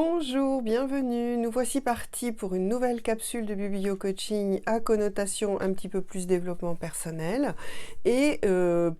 Bonjour, bienvenue. Nous voici partis pour une nouvelle capsule de biblio-coaching à connotation un petit peu plus développement personnel. Et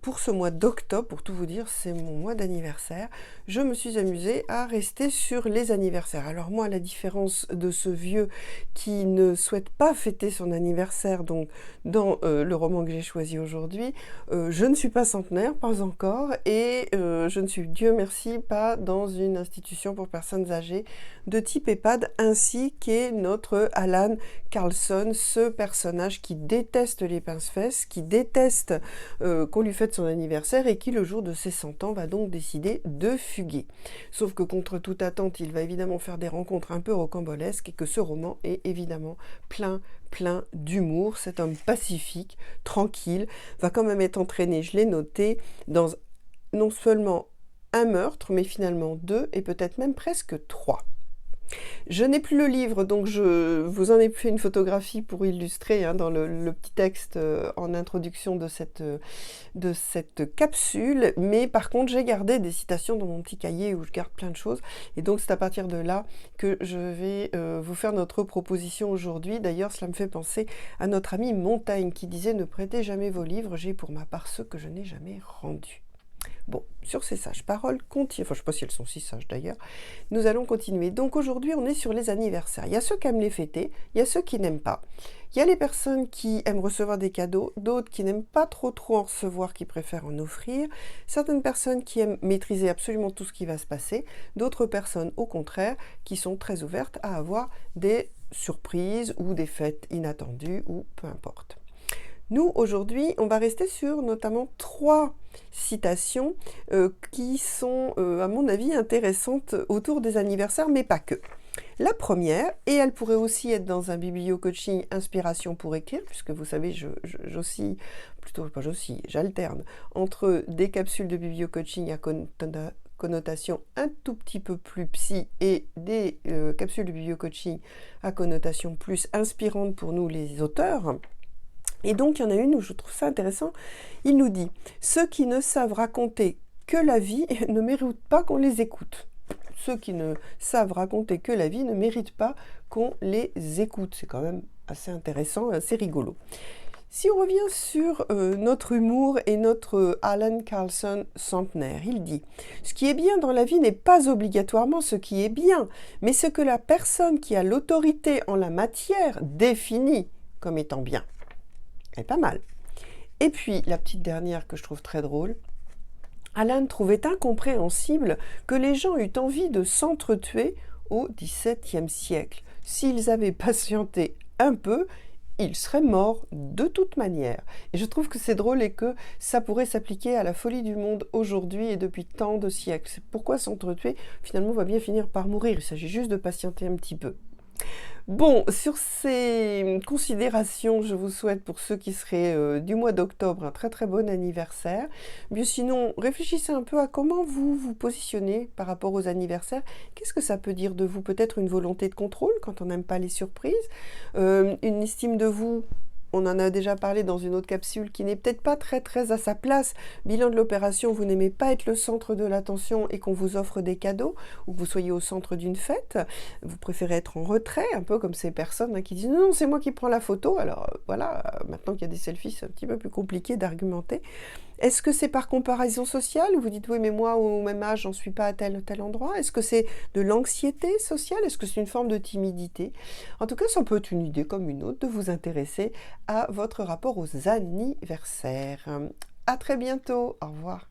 pour ce mois d'octobre, pour tout vous dire, c'est mon mois d'anniversaire. Je me suis amusée à rester sur les anniversaires. Alors moi, à la différence de ce vieux qui ne souhaite pas fêter son anniversaire, donc dans le roman que j'ai choisi aujourd'hui, je ne suis pas centenaire, pas encore, et je ne suis, Dieu merci, pas dans une institution pour personnes âgées de type EHPAD, ainsi qu'est notre Alan Carlson, ce personnage qui déteste les pince-fesses, qui déteste qu'on lui fête son anniversaire et qui, le jour de ses 100 ans, va donc décider de fuguer. Sauf que contre toute attente, il va évidemment faire des rencontres un peu rocambolesques et que ce roman est évidemment plein d'humour. Cet homme pacifique, tranquille, va quand même être entraîné, je l'ai noté, dans non seulement un meurtre, mais finalement 2 et peut-être même presque 3. Je n'ai plus le livre, donc je vous en ai fait une photographie pour illustrer dans le petit texte en introduction de cette capsule, mais par contre j'ai gardé des citations dans mon petit cahier où je garde plein de choses, et donc c'est à partir de là que je vais vous faire notre proposition aujourd'hui. D'ailleurs, cela me fait penser à notre ami Montaigne qui disait « Ne prêtez jamais vos livres, j'ai pour ma part ceux que je n'ai jamais rendus ». Bon, sur ces sages paroles, enfin je ne sais pas si elles sont si sages d'ailleurs, nous allons continuer. Donc aujourd'hui, on est sur les anniversaires. Il y a ceux qui aiment les fêter, il y a ceux qui n'aiment pas. Il y a les personnes qui aiment recevoir des cadeaux, d'autres qui n'aiment pas trop en recevoir, qui préfèrent en offrir. Certaines personnes qui aiment maîtriser absolument tout ce qui va se passer. D'autres personnes, au contraire, qui sont très ouvertes à avoir des surprises ou des fêtes inattendues ou peu importe. Nous, aujourd'hui, on va rester sur notamment 3 citations qui sont, à mon avis, intéressantes autour des anniversaires, mais pas que. La première, et elle pourrait aussi être dans un biblio-coaching inspiration pour écrire, puisque vous savez, j'alterne entre des capsules de biblio-coaching à connotation un tout petit peu plus psy et des capsules de biblio-coaching à connotation plus inspirante pour nous les auteurs. Et donc, il y en a une où je trouve ça intéressant. Il nous dit « Ceux qui ne savent raconter que la vie ne méritent pas qu'on les écoute. » Ceux qui ne savent raconter que la vie ne méritent pas qu'on les écoute. C'est quand même assez intéressant, assez rigolo. Si on revient sur notre humour et notre Alan Carlson centenaire, il dit « Ce qui est bien dans la vie n'est pas obligatoirement ce qui est bien, mais ce que la personne qui a l'autorité en la matière définit comme étant bien. » Elle est pas mal. Et puis, la petite dernière que je trouve très drôle, Alan trouvait incompréhensible que les gens eussent envie de s'entretuer au XVIIe siècle. S'ils avaient patienté un peu, ils seraient morts de toute manière. Et je trouve que c'est drôle et que ça pourrait s'appliquer à la folie du monde aujourd'hui et depuis tant de siècles. C'est pourquoi s'entretuer, finalement, on va bien finir par mourir. Il s'agit juste de patienter un petit peu. Bon, sur ces considérations, je vous souhaite pour ceux qui seraient du mois d'octobre un très bon anniversaire. Mais sinon, réfléchissez un peu à comment vous vous positionnez par rapport aux anniversaires. Qu'est-ce que ça peut dire de vous? Peut-être une volonté de contrôle quand on n'aime pas les surprises, une estime de vous. On en a déjà parlé dans une autre capsule qui n'est peut-être pas très à sa place. Bilan de l'opération, vous n'aimez pas être le centre de l'attention et qu'on vous offre des cadeaux ou que vous soyez au centre d'une fête. Vous préférez être en retrait, un peu comme ces personnes qui disent « Non, c'est moi qui prends la photo ». Alors voilà, maintenant qu'il y a des selfies, c'est un petit peu plus compliqué d'argumenter. Est-ce que c'est par comparaison sociale? Vous dites « Oui, mais moi, au même âge, j'en suis pas à tel endroit ». Est-ce que c'est de l'anxiété sociale? Est-ce que c'est une forme de timidité? En tout cas, ça peut être une idée comme une autre de vous intéresser à votre rapport aux anniversaires. À très bientôt. Au revoir.